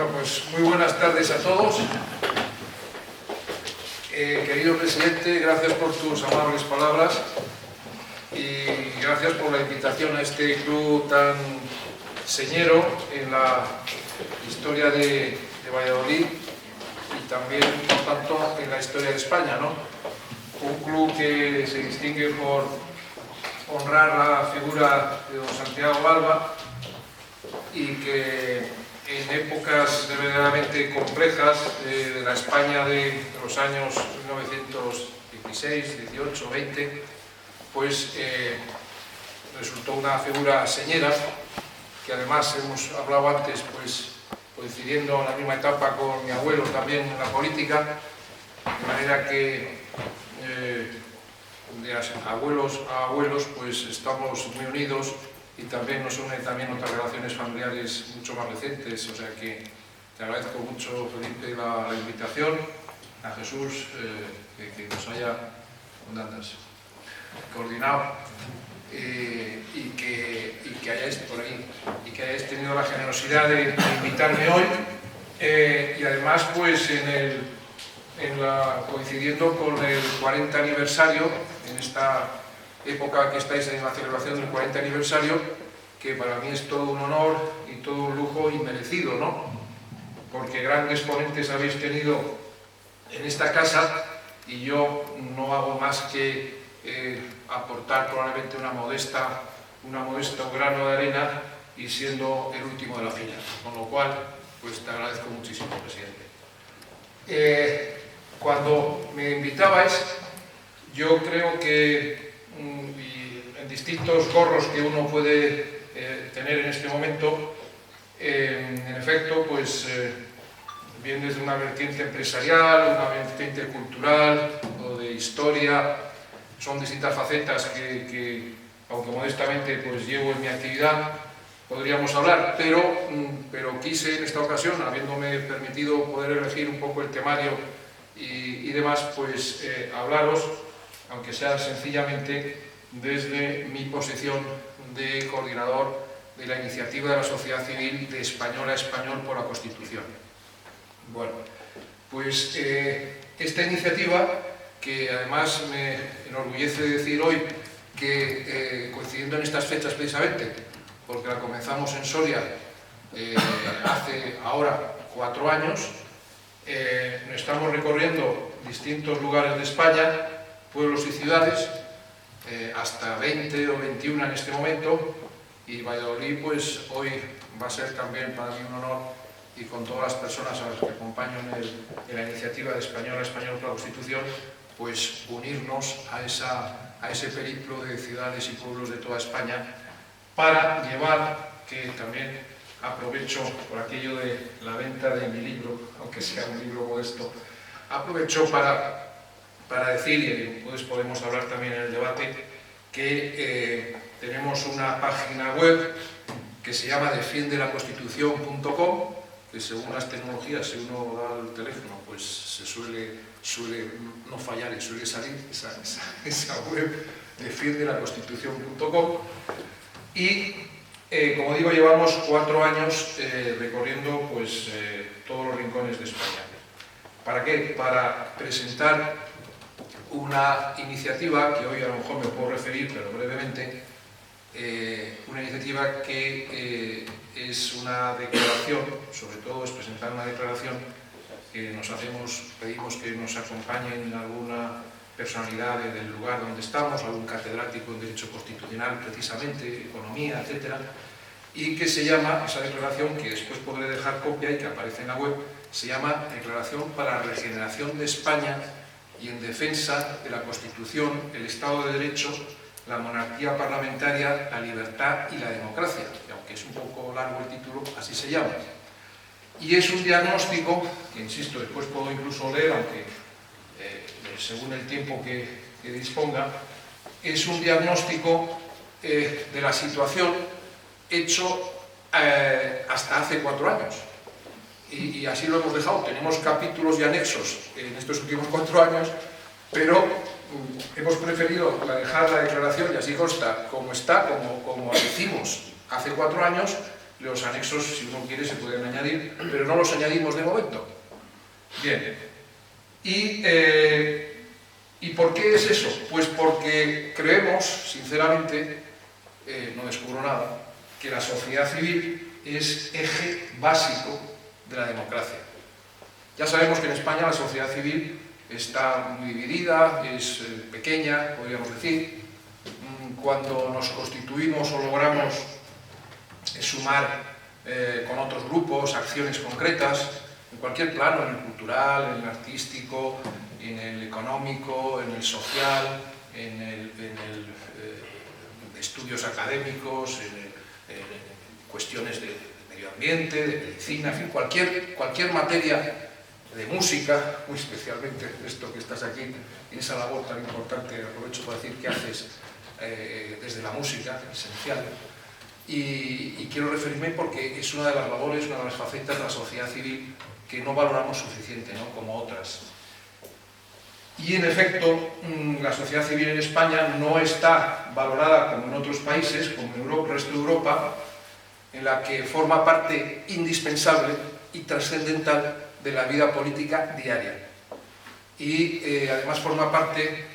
Bueno, pues muy buenas tardes a todos. Querido presidente, gracias por tus amables palabras y gracias por la invitación a este club tan señero en la historia de Valladolid y también, por tanto, en la historia de España, ¿no? Un club que se distingue por honrar la figura de don Santiago Balba y que en épocas verdaderamente complejas de la España de los años 1916, 18, 20, pues resultó una figura señera, que además hemos hablado antes, pues coincidiendo en la misma etapa con mi abuelo también en la política, de manera que de abuelos a abuelos pues estamos muy unidos. Y también nos une también otras relaciones familiares mucho más recientes, o sea que te agradezco mucho, Felipe, la invitación, a Jesús, que nos haya coordinado y que hayáis por ahí, y que hayáis tenido la generosidad de invitarme hoy, y además pues coincidiendo con el 40 aniversario, en esta época que estáis en la celebración del 40 aniversario, que para mí es todo un honor y todo un lujo inmerecido, ¿no? Porque grandes ponentes habéis tenido en esta casa y yo no hago más que aportar probablemente un modesto grano de arena y siendo el último de la fila, con lo cual pues te agradezco muchísimo, presidente. Cuando me invitabais, yo creo que en distintos gorros que uno puede tener en este momento, en efecto, pues bien desde una vertiente empresarial, una vertiente cultural o de historia, son distintas facetas que aunque modestamente pues llevo en mi actividad, podríamos hablar, pero quise en esta ocasión, habiéndome permitido poder elegir un poco el temario y demás, pues hablaros, aunque sea sencillamente desde mi posición de coordinador de la iniciativa de la sociedad civil de Español a Español por la Constitución. Bueno, pues esta iniciativa, que además me enorgullece decir hoy que coincidiendo en estas fechas precisamente, porque la comenzamos en Soria hace ahora 4 años, estamos recorriendo distintos lugares de España, pueblos y ciudades, hasta 20 o 21 en este momento, y Valladolid pues hoy va a ser también para mí un honor, y con todas las personas a las que acompaño en la iniciativa de Español a Español por la Constitución, pues unirnos a ese periplo de ciudades y pueblos de toda España para llevar, que también aprovecho por aquello de la venta de mi libro, aunque sea un libro modesto, aprovecho para decir, y después podemos hablar también en el debate, que tenemos una página web que se llama defiendelaconstitucion.com, que según las tecnologías, si uno da el teléfono, pues se suele no fallar y suele salir esa web, defiendelaconstitucion.com, y como digo, llevamos 4 años recorriendo pues todos los rincones de España. ¿Para qué? Para presentar una iniciativa que hoy a lo mejor me puedo referir, pero brevemente, una iniciativa que es una declaración, sobre todo es presentar una declaración que pedimos que nos acompañen alguna personalidad del lugar donde estamos, algún catedrático en Derecho Constitucional precisamente, Economía, etcétera, y que se llama, esa declaración, que después podré dejar copia y que aparece en la web, se llama Declaración para la Regeneración de España y en defensa de la Constitución, el Estado de Derecho, la monarquía parlamentaria, la libertad y la democracia, y aunque es un poco largo el título, así se llama. Y es un diagnóstico, que insisto, después puedo incluso leer, aunque según el tiempo que disponga, es un diagnóstico de la situación hecho hasta hace 4 años. Y así lo hemos dejado. Tenemos capítulos y anexos en estos últimos 4 años, pero hemos preferido dejar la declaración, y así consta, como está, como lo hicimos hace 4 años, los anexos, si uno quiere, se pueden añadir, pero no los añadimos de momento. Bien. ¿Y por qué es eso? Pues porque creemos, sinceramente, no descubro nada, que la sociedad civil es eje básico de la democracia. Ya sabemos que en España la sociedad civil está muy dividida, es pequeña, podríamos decir. Cuando nos constituimos o logramos sumar con otros grupos acciones concretas, en cualquier plano, en el cultural, en el artístico, en el económico, en el social, en el estudios académicos, en cuestiones de medio ambiente, de medicina, en fin, cualquier materia de música, muy especialmente esto que estás aquí, en esa labor tan importante, aprovecho para decir que haces desde la música, esencial, y quiero referirme porque es una de las labores, una de las facetas de la sociedad civil que no valoramos suficiente, ¿no?, como otras. Y en efecto, la sociedad civil en España no está valorada como en otros países, como en el resto de Europa, en la que forma parte indispensable y trascendental de la vida política diaria. Y además forma parte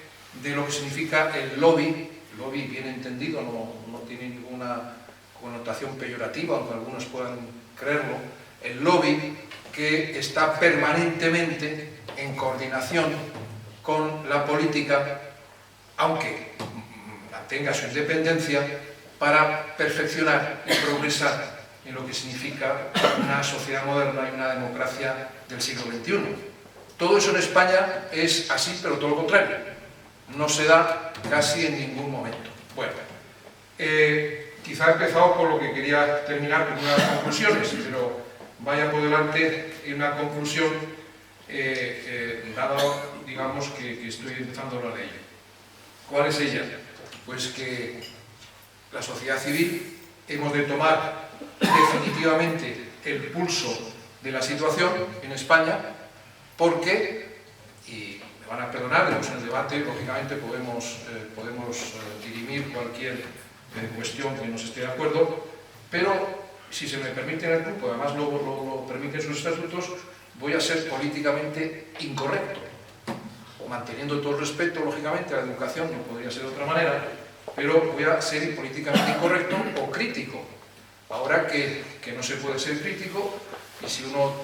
de lo que significa el lobby bien entendido, no tiene ninguna connotación peyorativa, aunque algunos puedan creerlo, el lobby que está permanentemente en coordinación con la política, aunque mantenga su independencia, para perfeccionar y progresar en lo que significa una sociedad moderna y una democracia del siglo XXI. Todo eso en España es así, pero todo lo contrario. No se da casi en ningún momento. Bueno, quizá he empezado por lo que quería terminar con unas conclusiones, pero vaya por delante en una conclusión, dado, digamos, que estoy empezando a hablar de ello. ¿Cuál es ella? Pues que la sociedad civil hemos de tomar definitivamente el pulso de la situación en España, porque, y me van a perdonar, en el debate lógicamente podemos dirimir cualquier cuestión que no se esté de acuerdo, pero si se me permite en el grupo, además lo permiten sus estatutos, voy a ser políticamente incorrecto, manteniendo todo el respeto, lógicamente, a la educación, no podría ser de otra manera, pero voy a ser políticamente incorrecto o crítico. Ahora que no se puede ser crítico, y si uno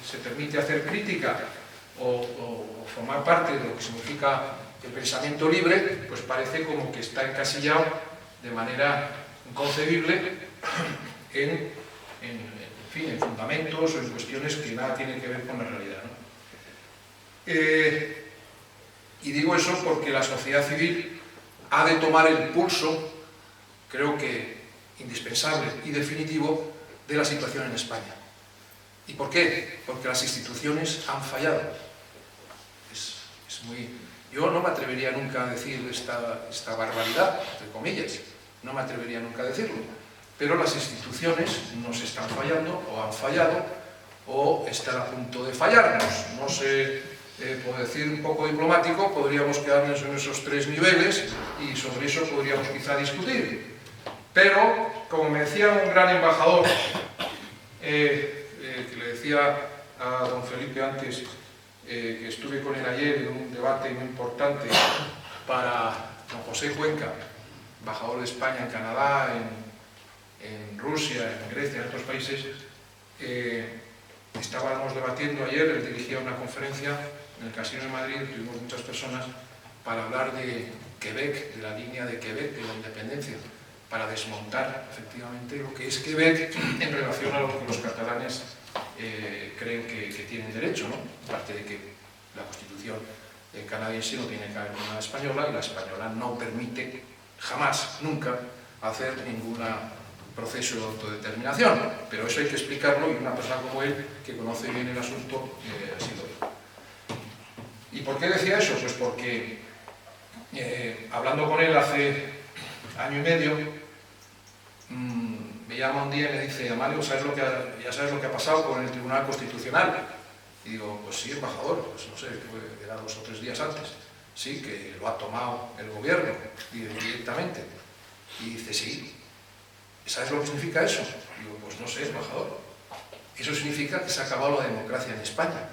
se permite hacer crítica o formar parte de lo que significa el pensamiento libre, pues parece como que está encasillado de manera inconcebible en fundamentos o en cuestiones que nada tienen que ver con la realidad, ¿no? Y digo eso porque la sociedad civil ha de tomar el pulso, creo que indispensable y definitivo, de la situación en España. ¿Y por qué? Porque las instituciones han fallado. Yo no me atrevería nunca a decir esta barbaridad, entre comillas, no me atrevería nunca a decirlo, pero las instituciones nos están fallando, o han fallado, o están a punto de fallarnos. No sé, por decir un poco diplomático, podríamos quedarnos en esos tres niveles y sobre eso podríamos quizá discutir. Pero, como me decía un gran embajador, que le decía a don Felipe antes, que estuve con él ayer en un debate muy importante para don José Cuenca, embajador de España en Canadá, en Rusia, en Grecia, en otros países. Estábamos debatiendo ayer, él dirigía una conferencia en el Casino de Madrid, tuvimos muchas personas para hablar de Quebec, de la línea de Quebec, de la independencia, para desmontar efectivamente lo que es Quebec en relación a lo que los catalanes creen que tienen derecho, ¿no? Aparte de que la Constitución canadiense no tiene que ver con la española, y la española no permite jamás, nunca, hacer ningún proceso de autodeterminación. Pero eso hay que explicarlo, y una persona como él, que conoce bien el asunto, así lo dijo. ¿Y por qué decía eso? Pues porque, hablando con él hace año y medio, me llama un día y me dice: Amalio, ya sabes lo que ha pasado con el Tribunal Constitucional. Y digo: pues sí, embajador, pues no sé, era 2 o 3 días antes. Sí, que lo ha tomado el gobierno directamente. Y dice: sí. ¿Sabes lo que significa eso? Digo, pues no sé, embajador. Eso significa que se ha acabado la democracia en España.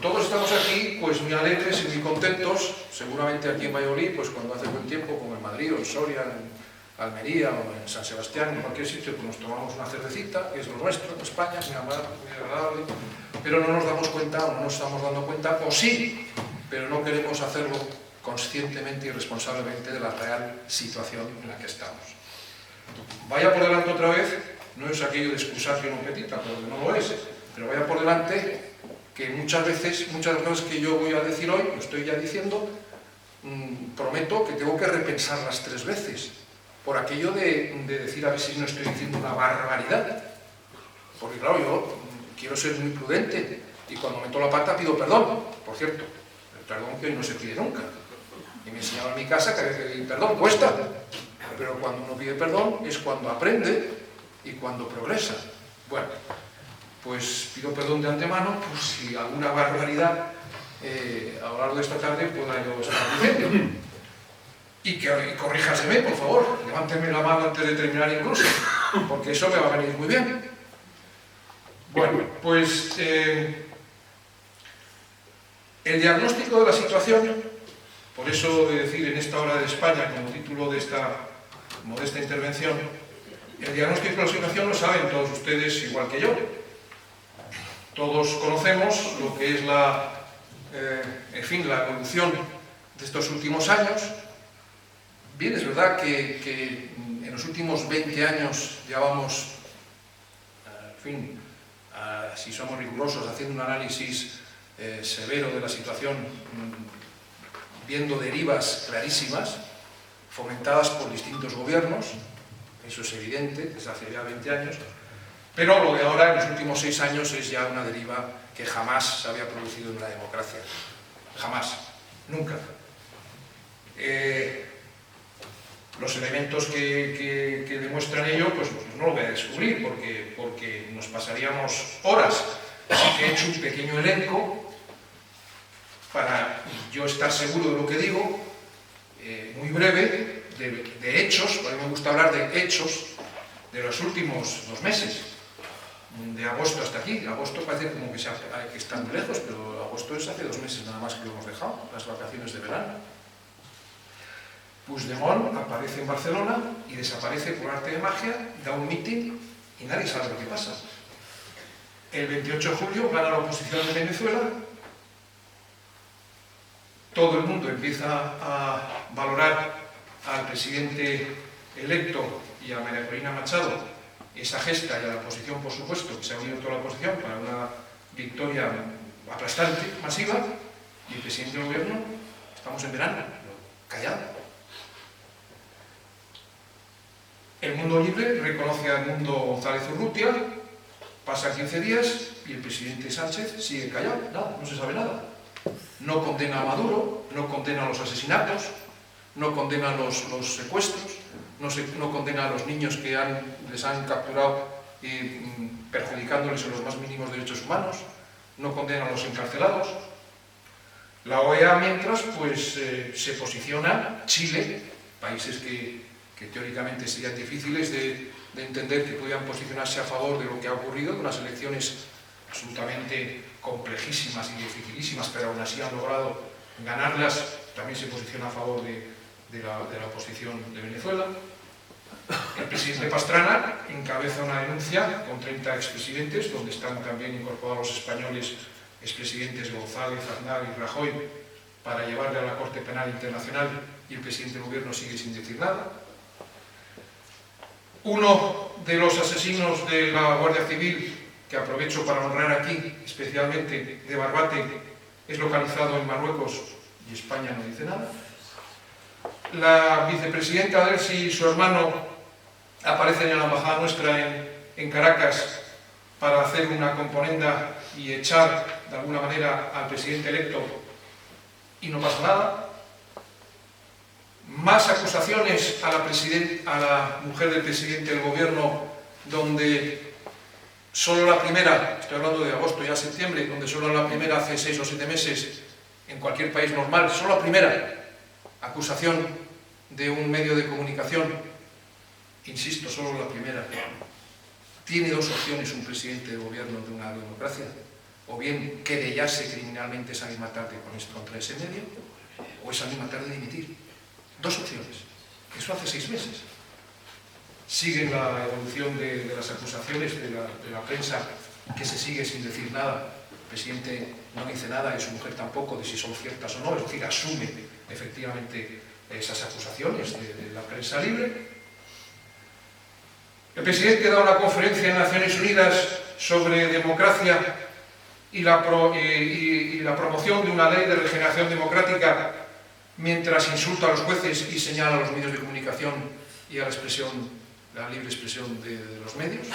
Todos estamos aquí pues muy alegres y muy contentos, seguramente aquí en Valladolid, pues cuando hace buen tiempo, como en Madrid o en Soria, en Almería o en San Sebastián, en cualquier sitio, pues nos tomamos una cervecita, que es lo nuestro, en España, muy agradable, pero no nos damos cuenta o no nos estamos dando cuenta, o sí, pero no queremos hacerlo conscientemente y responsablemente de la real situación en la que estamos. Vaya por delante otra vez, no es aquello de excusatio non petita, porque no lo es, pero vaya por delante que muchas veces, muchas de las cosas que yo voy a decir hoy, lo estoy ya diciendo, prometo que tengo que repensarlas 3 veces, por aquello de decir a ver si no estoy diciendo una barbaridad, porque claro, yo quiero ser muy prudente, y cuando meto la pata pido perdón, por cierto, el perdón que hoy no se pide nunca, y me enseñaba en mi casa que pedir perdón cuesta, pero cuando uno pide perdón es cuando aprende y cuando progresa. Bueno, pues pido perdón de antemano, pues si alguna barbaridad a lo largo de esta tarde pueda yo estar diciendo. Y corríjaseme, por favor, levánteme la mano antes de terminar incluso, porque eso me va a venir muy bien. Bueno, pues el diagnóstico de la situación, por eso de decir en esta hora de España, como título de esta modesta intervención, el diagnóstico de la situación lo saben todos ustedes igual que yo. Todos conocemos lo que es la evolución de estos últimos años. Bien, es verdad que en los últimos 20 años ya vamos, si somos rigurosos, haciendo un análisis severo de la situación, viendo derivas clarísimas, fomentadas por distintos gobiernos, eso es evidente, desde hace ya 20 años, pero lo de ahora, en los últimos 6 años, es ya una deriva que jamás se había producido en una democracia. Jamás. Nunca. Los elementos que demuestran ello, pues no lo voy a descubrir, porque nos pasaríamos horas. Así que he hecho un pequeño elenco para yo estar seguro de lo que digo, muy breve, de hechos, porque me gusta hablar de hechos de los últimos 2 meses. De agosto hasta aquí. Agosto parece como que está muy lejos, pero agosto es hace 2 meses nada más que lo hemos dejado, las vacaciones de verano. Puigdemont aparece en Barcelona y desaparece por arte de magia, da un mitin y nadie sabe lo que pasa. El 28 de julio gana la oposición de Venezuela, todo el mundo empieza a valorar al presidente electo y a María Corina Machado esa gesta, y a la oposición, por supuesto, que se ha unido toda la oposición para una victoria aplastante, masiva, y el presidente del gobierno, estamos en verano, callado. El Mundo Libre reconoce al Mundo González Urrutia, pasa 15 días y el presidente Sánchez sigue callado, nada, no se sabe nada. No condena a Maduro, no condena los asesinatos, no condena los secuestros, no condena a los niños que les han capturado perjudicándoles en los más mínimos derechos humanos, no condena a los encarcelados. La OEA, mientras, pues se posiciona, Chile, países que teóricamente serían difíciles de entender que pudieran posicionarse a favor de lo que ha ocurrido, de unas elecciones absolutamente complejísimas y dificilísimas, pero aún así han logrado ganarlas, también se posiciona a favor de la oposición de Venezuela. El presidente Pastrana encabeza una denuncia con 30 expresidentes, donde están también incorporados los españoles expresidentes González, Aznar y Rajoy, para llevarle a la Corte Penal Internacional, y el presidente del gobierno sigue sin decir nada. Uno de los asesinos de la Guardia Civil, que aprovecho para honrar aquí, especialmente de Barbate, es localizado en Marruecos y España no dice nada. La vicepresidenta Delcy y su hermano aparecen en la embajada nuestra en Caracas para hacer una componenda y echar de alguna manera al presidente electo, y no pasa nada. Más acusaciones a la mujer del presidente del gobierno, donde solo la primera, estoy hablando de agosto ya septiembre, donde solo la primera hace 6 o 7 meses, en cualquier país normal, solo la primera acusación de un medio de comunicación, insisto, solo la primera, tiene dos opciones un presidente de gobierno de una democracia: o bien querellarse criminalmente esa misma tarde contra ese medio, o esa misma tarde dimitir. Dos opciones. Eso hace 6 meses. Siguen la evolución de las acusaciones de la prensa, que se sigue sin decir nada. El presidente no dice nada y su mujer tampoco de si son ciertas o no, es decir, asume efectivamente esas acusaciones de la prensa libre. El presidente da una conferencia en Naciones Unidas sobre democracia y la promoción de una ley de regeneración democrática, mientras insulta a los jueces y señala a los medios de comunicación y a la libre expresión de los medios.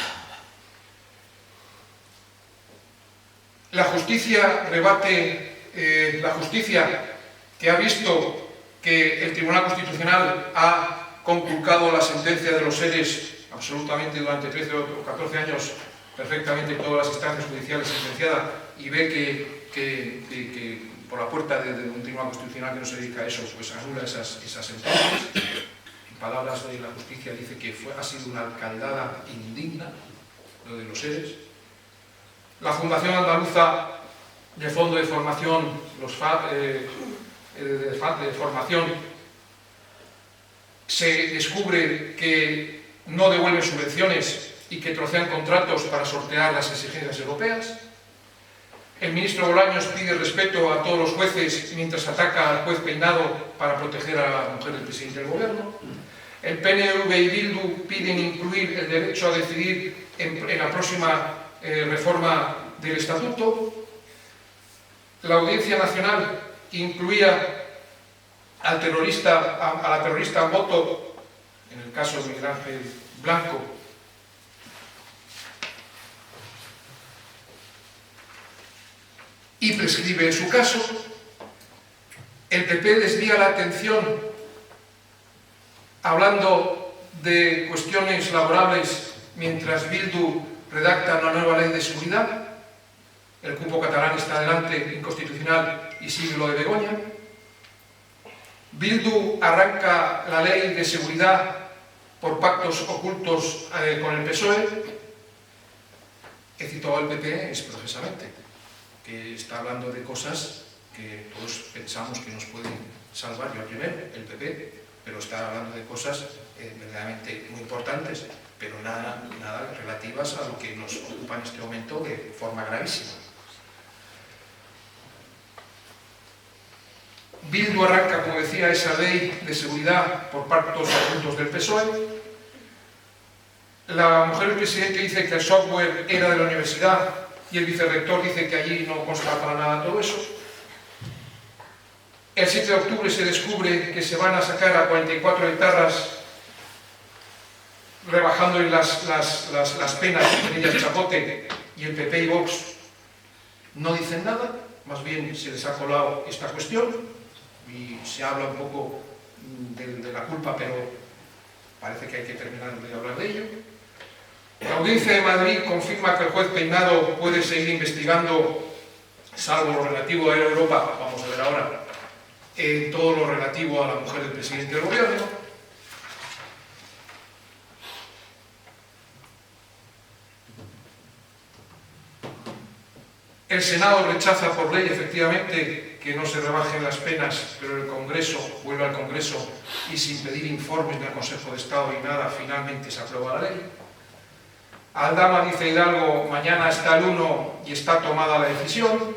La justicia que ha visto que el Tribunal Constitucional ha conculcado la sentencia de los seres absolutamente durante 13 o 14 años, perfectamente en todas las instancias judiciales sentenciada, y ve que por la puerta de un Tribunal Constitucional que no se dedica a eso, pues anula esas sentencias. En palabras de la justicia dice que ha sido una alcaldada indigna, lo de los seres. La Fundación Andaluza de Fondo de Formación, se descubre que no devuelven subvenciones y que trocean contratos para sortear las exigencias europeas. El ministro Bolaños pide respeto a todos los jueces mientras ataca al juez Peinado para proteger a la mujer del presidente del gobierno. El PNV y Bildu piden incluir el derecho a decidir en la próxima reforma del Estatuto. La Audiencia Nacional incluía a la terrorista Boto, en el caso de Miguel Ángel Blanco, y prescribe su caso. El PP desvía la atención hablando de cuestiones laborables mientras Bildu redacta una nueva ley de seguridad. El cupo catalán está adelante, inconstitucional, y sigue lo de Begoña. Bildu arranca la ley de seguridad por pactos ocultos con el PSOE. He citado al PP es precisamente que está hablando de cosas que todos pensamos que nos pueden salvar. Yo primero, el PP, pero está hablando de cosas verdaderamente muy importantes, pero nada relativas a lo que nos ocupa en este momento de forma gravísima. Bildu arranca, como decía, esa ley de seguridad por pactos ocultos del PSOE. La mujer del presidente dice que el software era de la universidad y el vicerrector dice que allí no consta para nada todo eso. El 7 de octubre se descubre que se van a sacar a 44 etarras, rebajando las penas, entre ellas Chapote, y el PP y Vox no dicen nada, más bien se les ha colado esta cuestión y se habla un poco de la culpa, pero parece que hay que terminar de hablar de ello. La Audiencia de Madrid confirma que el juez Peinado puede seguir investigando, salvo lo relativo a Europa, vamos a ver ahora, en todo lo relativo a la mujer del presidente del gobierno. El Senado rechaza por ley, efectivamente, que no se rebajen las penas, pero el Congreso vuelve al Congreso y sin pedir informes del Consejo de Estado y nada, finalmente se aprueba la ley. Aldama, dice Hidalgo, mañana está el 1 y está tomada la decisión.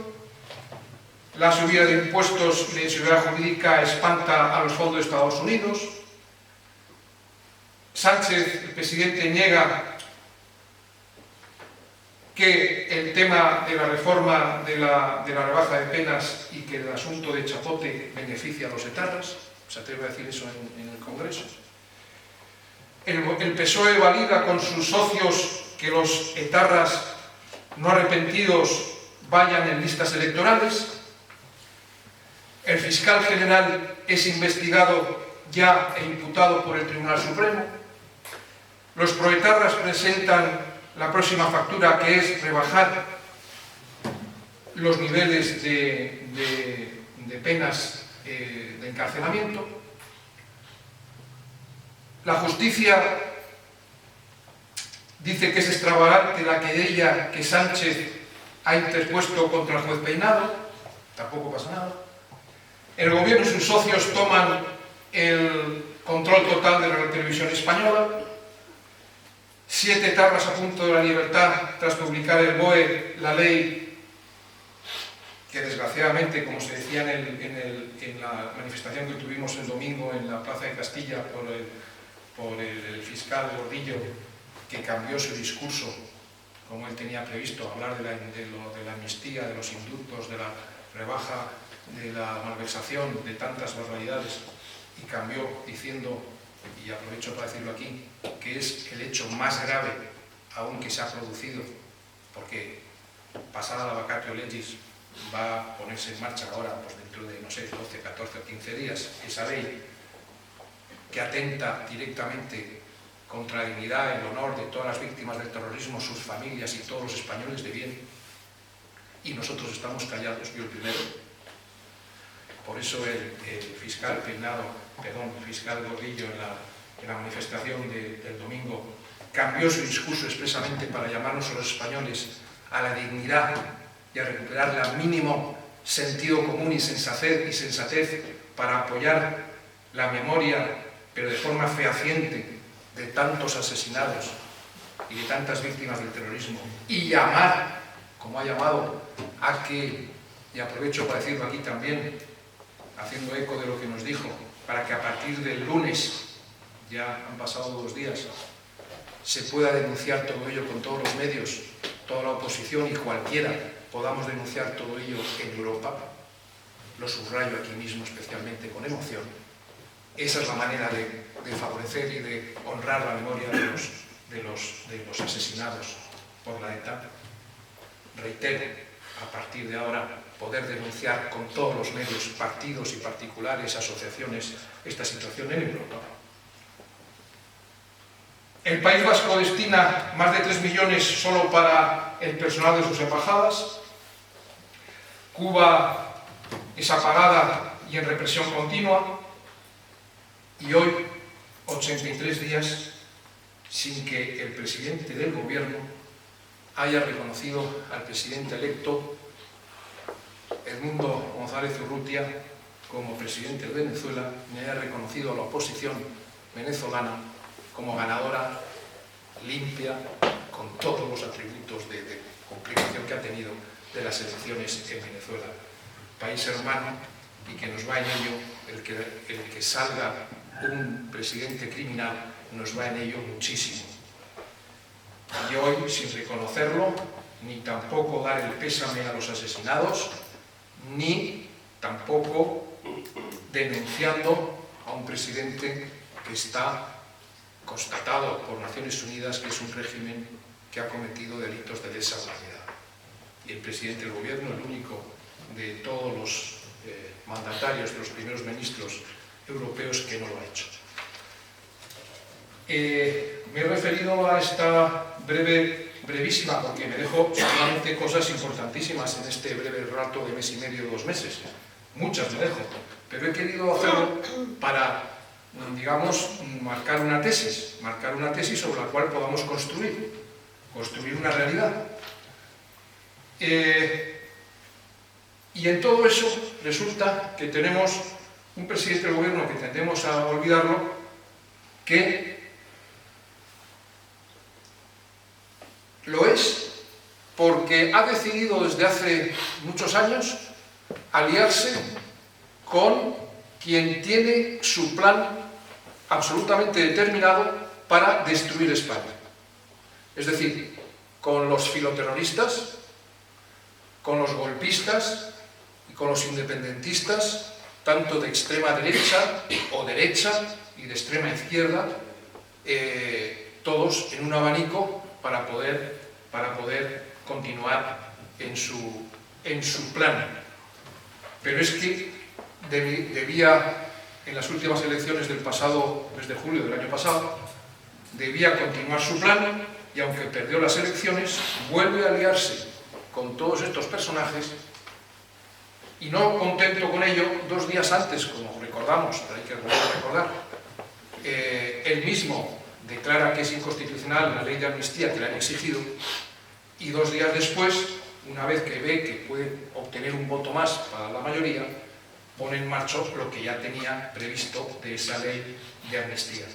La subida de impuestos de inseguridad jurídica espanta a los fondos de Estados Unidos. Sánchez, el presidente, niega que el tema de la reforma de la rebaja de penas y que el asunto de Chapote beneficia a los etarras. Se atreve a decir eso en el Congreso. El PSOE valida con sus socios que los etarras no arrepentidos vayan en listas electorales. El fiscal general es investigado ya e imputado por el Tribunal Supremo. Los proetarras presentan la próxima factura, que es rebajar los niveles de penas de encarcelamiento. La justicia dice que es extravagante la querella que Sánchez ha interpuesto contra el juez Peinado, tampoco pasa nada. El gobierno y sus socios toman el control total de la televisión española. 7 etarras a punto de la libertad tras publicar el BOE la ley que desgraciadamente, como se decía en la manifestación que tuvimos el domingo en la Plaza de Castilla por el fiscal Gordillo, que cambió su discurso, como él tenía previsto, hablar de la amnistía, de los indultos, de la rebaja, de la malversación, de tantas barbaridades, y cambió diciendo, y aprovecho para decirlo aquí, que es el hecho más grave aún que se ha producido, porque pasada la vacatio legis va a ponerse en marcha ahora, pues dentro de, no sé, 12, 14 o 15 días, esa ley que atenta directamente contra la dignidad, el honor de todas las víctimas del terrorismo, sus familias y todos los españoles de bien, y nosotros estamos callados, yo el primero. Por eso el fiscal Gordillo en la manifestación del domingo cambió su discurso expresamente para llamarnos a los españoles a la dignidad y a recuperar el mínimo sentido común y sensatez para apoyar la memoria, pero de forma fehaciente, de tantos asesinados y de tantas víctimas del terrorismo, y llamar, como ha llamado, a que, y aprovecho para decirlo aquí también, haciendo eco de lo que nos dijo, para que a partir del lunes, ya han pasado 2 días, se pueda denunciar todo ello con todos los medios, toda la oposición y cualquiera podamos denunciar todo ello en Europa. Lo subrayo aquí mismo especialmente con emoción. Esa es la manera de favorecer y de honrar la memoria de los asesinados por la ETA. Reitero, a partir de ahora, poder denunciar con todos los medios, partidos y particulares, asociaciones, esta situación en Europa. El País Vasco destina más de 3 millones solo para el personal de sus embajadas. Cuba es apagada y en represión continua. Y hoy, 83 días sin que el presidente del gobierno haya reconocido al presidente electo Edmundo González Urrutia como presidente de Venezuela, ni haya reconocido a la oposición venezolana como ganadora limpia, con todos los atributos de complicación que ha tenido de las elecciones en Venezuela. País hermano, y que nos va en ello, el que salga un presidente criminal, nos va en ello muchísimo. Y hoy, sin reconocerlo, ni tampoco dar el pésame a los asesinados, ni tampoco denunciando a un presidente que está constatado por Naciones Unidas que es un régimen que ha cometido delitos de lesa humanidad. Y el presidente del gobierno, el único de todos los mandatarios, de los primeros ministros europeos que no lo ha hecho. Me he referido a esta brevísima, porque me dejo solamente cosas importantísimas en este breve rato de mes y medio, 2 meses. Muchas me dejo, pero he querido hacerlo para, digamos, marcar una tesis sobre la cual podamos construir una realidad. Y en todo eso resulta que tenemos un presidente del gobierno, que tendemos a olvidarlo, que lo es porque ha decidido desde hace muchos años aliarse con quien tiene su plan absolutamente determinado para destruir España. Es decir, con los filoterroristas, con los golpistas y con los independentistas, tanto de extrema derecha o derecha y de extrema izquierda, todos en un abanico para poder continuar en su plan. Pero es que debía, en las últimas elecciones del pasado mes de julio del año pasado, debía continuar su plan, y aunque perdió las elecciones, vuelve a aliarse con todos estos personajes, y no contento con ello, 2 días antes, como recordamos, pero hay que recordar, él mismo declara que es inconstitucional la ley de amnistía que le han exigido, y 2 días después, una vez que ve que puede obtener un voto más para la mayoría, pone en marcha lo que ya tenía previsto de esa ley de amnistía.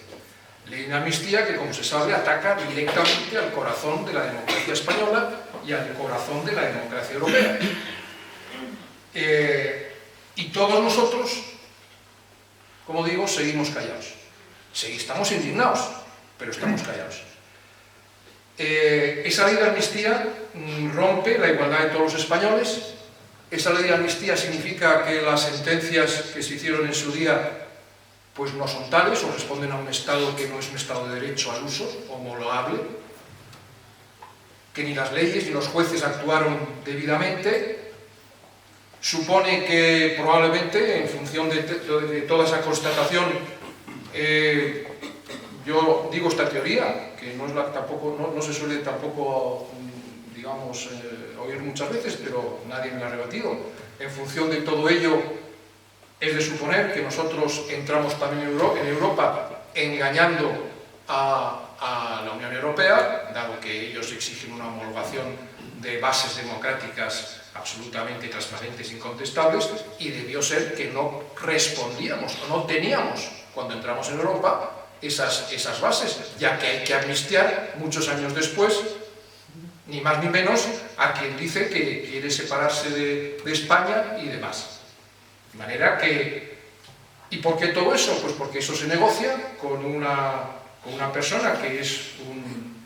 Ley de amnistía que, como se sabe, ataca directamente al corazón de la democracia española y al corazón de la democracia europea. Y todos nosotros, como digo, seguimos callados. Estamos indignados, pero estamos callados. Esa ley de amnistía rompe la igualdad de todos los españoles. Esa ley de amnistía significa que las sentencias que se hicieron en su día pues no son tales o responden a un Estado que no es un Estado de derecho al uso homologable, que ni las leyes ni los jueces actuaron debidamente. Supone que probablemente, en función de toda esa constatación, yo digo esta teoría, que no se suele tampoco, digamos, oír muchas veces, pero nadie me la ha rebatido. En función de todo ello, es de suponer que nosotros entramos también en Europa engañando a la Unión Europea, dado que ellos exigen una homologación de bases democráticas absolutamente transparentes e incontestables, y debió ser que no respondíamos o no teníamos, cuando entramos en Europa, esas bases, ya que hay que amnistiar muchos años después, ni más ni menos, a quien dice que quiere separarse de España y demás. De manera que... ¿Y por qué todo eso? Pues porque eso se negocia con una persona que es un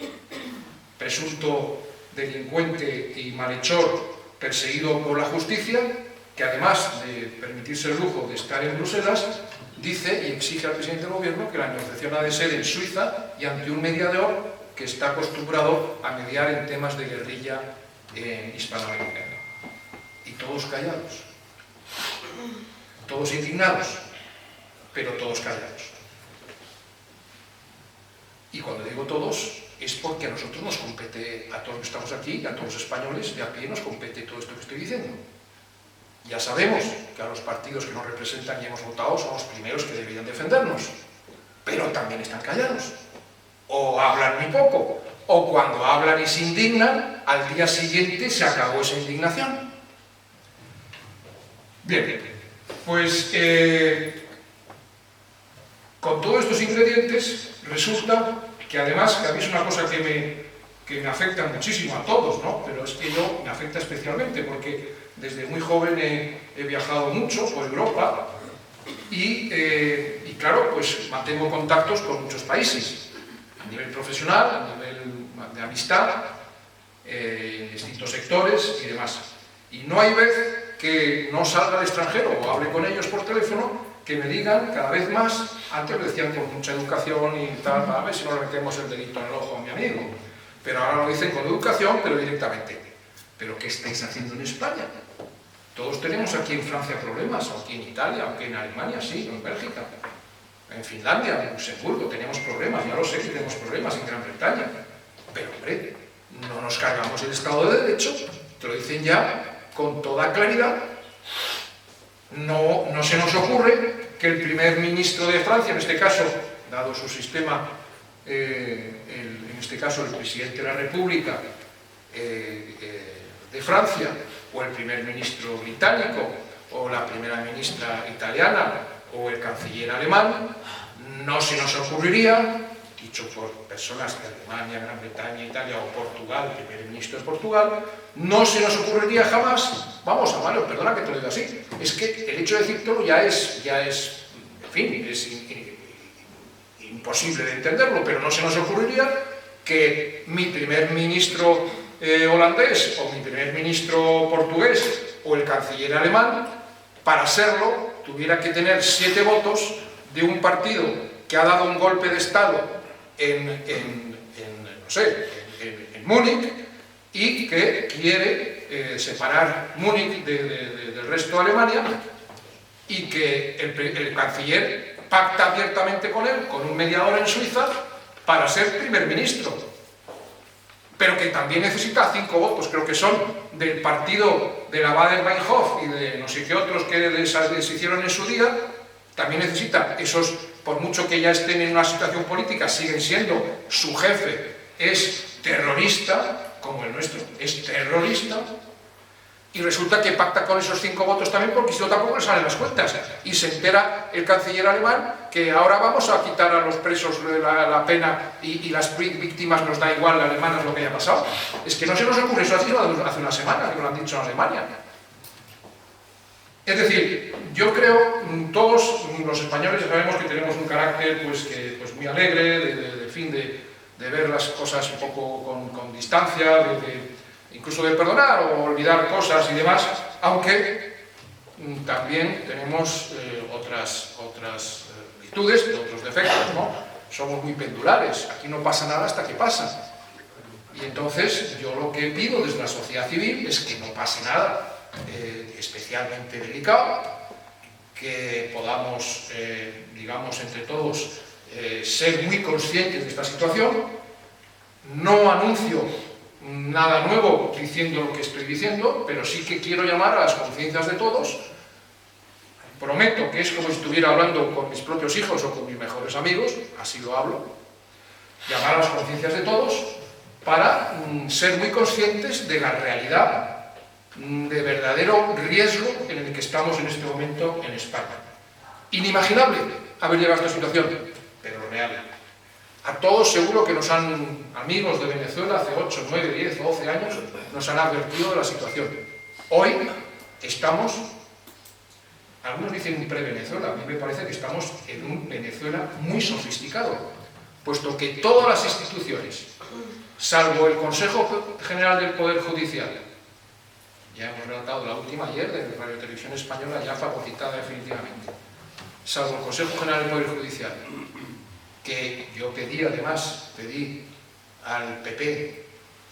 presunto delincuente y malhechor perseguido por la justicia, que además de permitirse el lujo de estar en Bruselas, dice y exige al presidente del gobierno que la negociación ha de ser en Suiza y ante un mediador que está acostumbrado a mediar en temas de guerrilla hispanoamericana. Y todos callados. Todos indignados, pero todos callados. Y cuando digo todos, es porque a nosotros nos compete, a todos los que estamos aquí, a todos los españoles de a pie nos compete todo esto que estoy diciendo. Ya sabemos que a los partidos que nos representan y hemos votado son los primeros que deberían defendernos, pero también están callados. O hablan muy poco, o cuando hablan y se indignan, al día siguiente se acabó esa indignación. Bien, pues con todos estos ingredientes resulta que además, que a mí es una cosa que me afecta muchísimo a todos, ¿no? Pero es que yo me afecta especialmente porque desde muy joven he viajado mucho por Europa y claro, pues mantengo contactos con muchos países, a nivel profesional, a nivel de amistad, en distintos sectores y demás. Y no hay vez que no salga al extranjero o hable con ellos por teléfono que me digan cada vez más, antes lo decían con mucha educación y tal, a ver si no le metemos el dedito en el ojo a mi amigo, pero ahora lo dicen con educación, pero directamente. ¿Pero qué estáis haciendo en España? Todos tenemos aquí en Francia problemas, o aquí en Italia, aunque en Alemania sí, o en Bélgica, en Finlandia, en Luxemburgo tenemos problemas, ya lo sé que tenemos problemas en Gran Bretaña, pero hombre, no nos cargamos el Estado de Derecho, te lo dicen ya con toda claridad. No se nos ocurre que el primer ministro de Francia, en este caso, dado su sistema, en este caso el presidente de la República de Francia, o el primer ministro británico, o la primera ministra italiana, o el canciller alemán, no se nos ocurriría, dicho por personas de Alemania, Gran Bretaña, Italia o Portugal, el primer ministro de Portugal, no se nos ocurriría jamás, vamos, Amalio, perdona que te lo diga así, es que el hecho de decírtelo ya es en fin, es imposible de entenderlo, pero no se nos ocurriría que mi primer ministro holandés, o mi primer ministro portugués, o el canciller alemán, para serlo, tuviera que tener 7 votos de un partido que ha dado un golpe de Estado en Múnich y que quiere separar Múnich del resto de Alemania, y que el canciller pacta abiertamente con él, con un mediador en Suiza, para ser primer ministro, pero que también necesita 5 votos, creo que son del partido de la Baden-Meinhof y de no sé qué otros que les hicieron en su día, también necesita esos por mucho que ya estén en una situación política, siguen siendo, su jefe es terrorista, como el nuestro es terrorista, y resulta que pacta con esos 5 votos también, porque si no tampoco le salen las cuentas. Y se entera el canciller alemán que ahora vamos a quitar a los presos la pena y las víctimas nos da igual, las alemanas, lo que haya pasado. Es que no se nos ocurre eso hace una semana, que lo han dicho en Alemania. Es decir, yo creo, todos los españoles sabemos que tenemos un carácter pues muy alegre, de ver las cosas un poco con distancia, incluso de perdonar o olvidar cosas y demás, aunque también tenemos otras virtudes, otros defectos, ¿no? Somos muy pendulares, aquí no pasa nada hasta que pasa. Y entonces yo lo que pido desde la sociedad civil es que no pase nada especialmente delicado, que podamos, digamos, entre todos ser muy conscientes de esta situación. No anuncio nada nuevo diciendo lo que estoy diciendo, pero sí que quiero llamar a las conciencias de todos. Prometo que es como si estuviera hablando con mis propios hijos o con mis mejores amigos, así lo hablo. Llamar a las conciencias de todos para ser muy conscientes de la realidad, de verdadero riesgo en el que estamos en este momento en España. Inimaginable haber llegado a esta situación, pero real. A todos seguro que nos han, amigos de Venezuela, hace 8, 9, 10, 12 años, nos han advertido de la situación. Hoy estamos, algunos dicen pre-Venezuela, a mí me parece que estamos en un Venezuela muy sofisticado, puesto que todas las instituciones, salvo el Consejo General del Poder Judicial, ya hemos relatado la última ayer de Radio Televisión Española, ya fagocitada definitivamente, salvo el Consejo General del Poder Judicial, que yo pedí al PP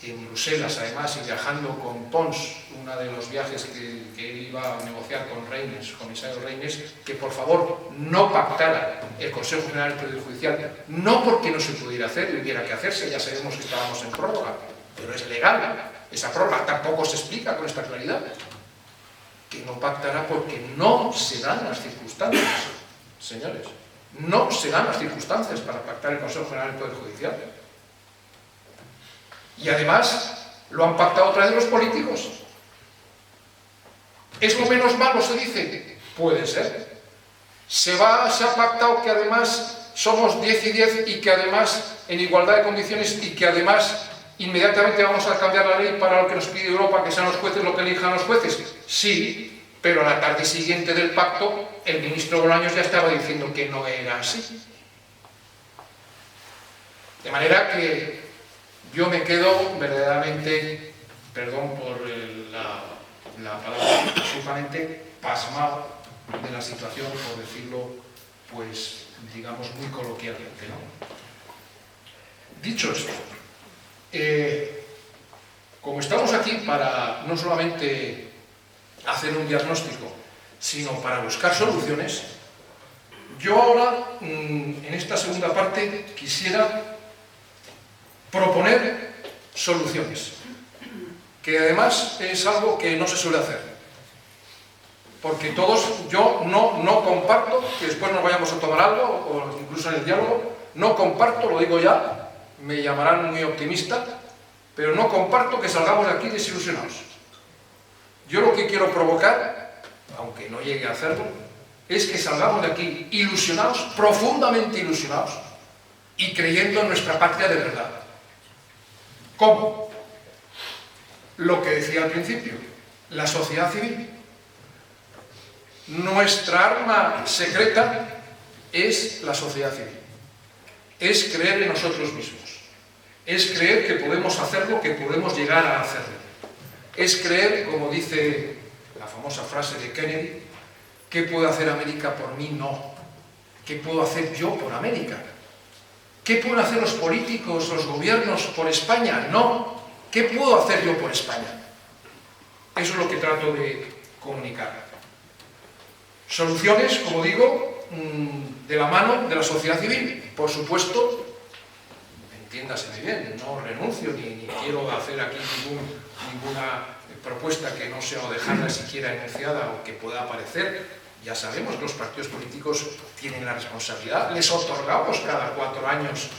en Bruselas, además, y viajando con Pons, uno de los viajes que él iba a negociar con Reines, comisario Reines, que por favor no pactara el Consejo General del Poder Judicial, no porque no se pudiera hacer y hubiera que hacerse, ya sabemos que estábamos en prórroga, pero es legal esa prórroga, tampoco se explica con esta claridad, que no pactará porque no se dan las circunstancias, señores. No se dan las circunstancias para pactar el Consejo General del Poder Judicial. Y además lo han pactado otra vez los políticos. ¿Es lo menos malo, se dice? Puede ser. Se ha pactado que además somos 10 y 10 y que además en igualdad de condiciones y que además inmediatamente vamos a cambiar la ley para lo que nos pide Europa, que sean los jueces lo que elijan los jueces. Sí. Pero a la tarde siguiente del pacto, el ministro Bolaños ya estaba diciendo que no era así. De manera que yo me quedo verdaderamente, perdón por la palabra, absolutamente pasmado de la situación, por decirlo, pues, digamos, muy coloquialmente, ¿no? Dicho esto, como estamos aquí para no solamente hacer un diagnóstico, sino para buscar soluciones, yo ahora, en esta segunda parte, quisiera proponer soluciones, que además es algo que no se suele hacer, porque yo no comparto, que después nos vayamos a tomar algo, o incluso en el diálogo, no comparto, lo digo ya, me llamarán muy optimista, pero no comparto que salgamos de aquí desilusionados. Yo lo que quiero provocar, aunque no llegue a hacerlo, es que salgamos de aquí ilusionados, profundamente ilusionados, y creyendo en nuestra patria de verdad. ¿Cómo? Lo que decía al principio, la sociedad civil. Nuestra arma secreta es la sociedad civil. Es creer en nosotros mismos. Es creer que podemos hacerlo, que podemos llegar a hacerlo. Es creer, como dice la famosa frase de Kennedy, ¿qué puede hacer América por mí? No. ¿Qué puedo hacer yo por América? ¿Qué pueden hacer los políticos, los gobiernos por España? No. ¿Qué puedo hacer yo por España? Eso es lo que trato de comunicar. Soluciones, como digo, de la mano de la sociedad civil. Por supuesto, entiéndaseme bien, no renuncio ni quiero hacer aquí ninguna propuesta que no sea o dejarla siquiera enunciada o que pueda aparecer Ya sabemos que los partidos políticos tienen la responsabilidad. Les otorgamos cada 4 años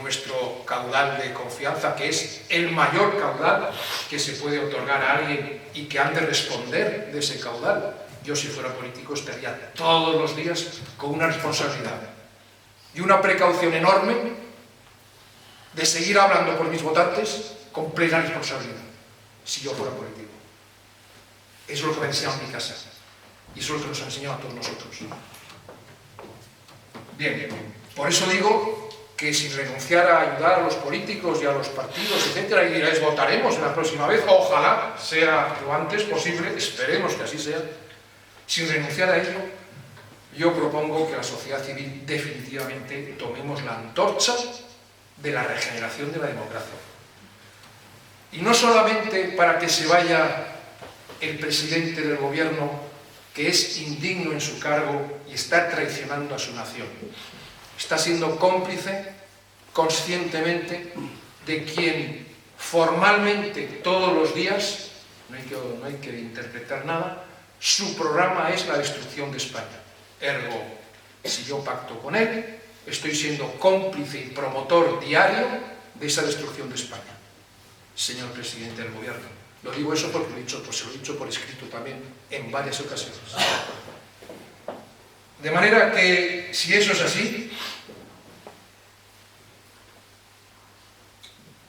nuestro caudal de confianza, que es el mayor caudal que se puede otorgar a alguien y que han de responder de ese caudal. Yo, si fuera político, estaría todos los días con una responsabilidad y una precaución enorme de seguir hablando por mis votantes con plena responsabilidad, si yo fuera político. Eso es lo que me ha enseñado en mi casa y eso es lo que nos ha enseñado a todos nosotros. Bien, por eso digo que sin renunciar a ayudar a los políticos y a los partidos, etcétera, y les votaremos en la próxima vez, ojalá sea lo antes posible, esperemos que así sea, sin renunciar a ello, yo propongo que la sociedad civil definitivamente tomemos la antorcha de la regeneración de la democracia. Y no solamente para que se vaya el presidente del gobierno, que es indigno en su cargo y está traicionando a su nación. Está siendo cómplice, conscientemente, de quien formalmente todos los días, no hay que interpretar nada, su programa es la destrucción de España. Ergo, si yo pacto con él, estoy siendo cómplice y promotor diario de esa destrucción de España. Señor presidente del gobierno, lo digo eso porque se lo he dicho por escrito también en varias ocasiones. De manera que, si eso es así,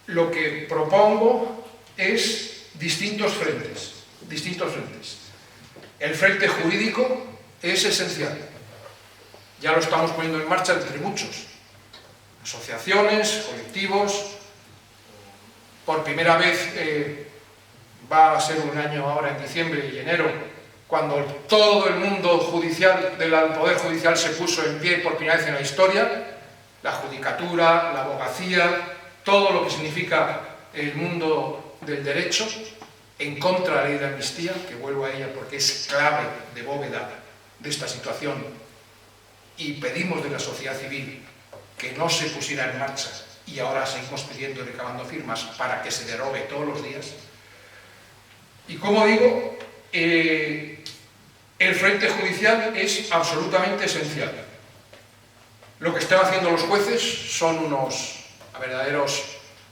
lo que propongo es distintos frentes. El frente jurídico es esencial. Ya lo estamos poniendo en marcha entre muchos. Asociaciones, colectivos. Por primera vez va a ser un año ahora en diciembre y enero, cuando todo el mundo judicial, del Poder Judicial, se puso en pie por primera vez en la historia, la judicatura, la abogacía, todo lo que significa el mundo del derecho, en contra de la ley de amnistía, que vuelvo a ella porque es clave de bóveda de esta situación, y pedimos de la sociedad civil que no se pusiera en marcha, y ahora seguimos pidiendo y recabando firmas para que se derogue todos los días. Y como digo, el frente judicial es absolutamente esencial. Lo que están haciendo los jueces son unos verdaderos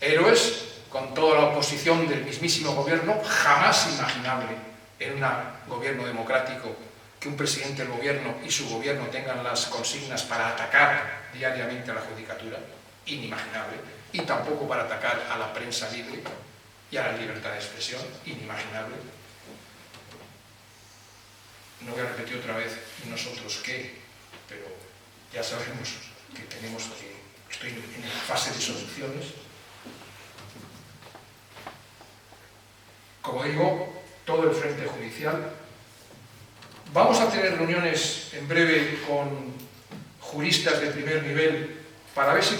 héroes, con toda la oposición del mismísimo gobierno, jamás imaginable en un gobierno democrático que un presidente del gobierno y su gobierno tengan las consignas para atacar diariamente a la judicatura, inimaginable, y tampoco para atacar a la prensa libre y a la libertad de expresión, inimaginable. No voy a repetir otra vez nosotros qué, pero ya sabemos que tenemos que, estoy en la fase de soluciones. Como digo, todo el frente judicial. Vamos a tener reuniones en breve con juristas de primer nivel para ver si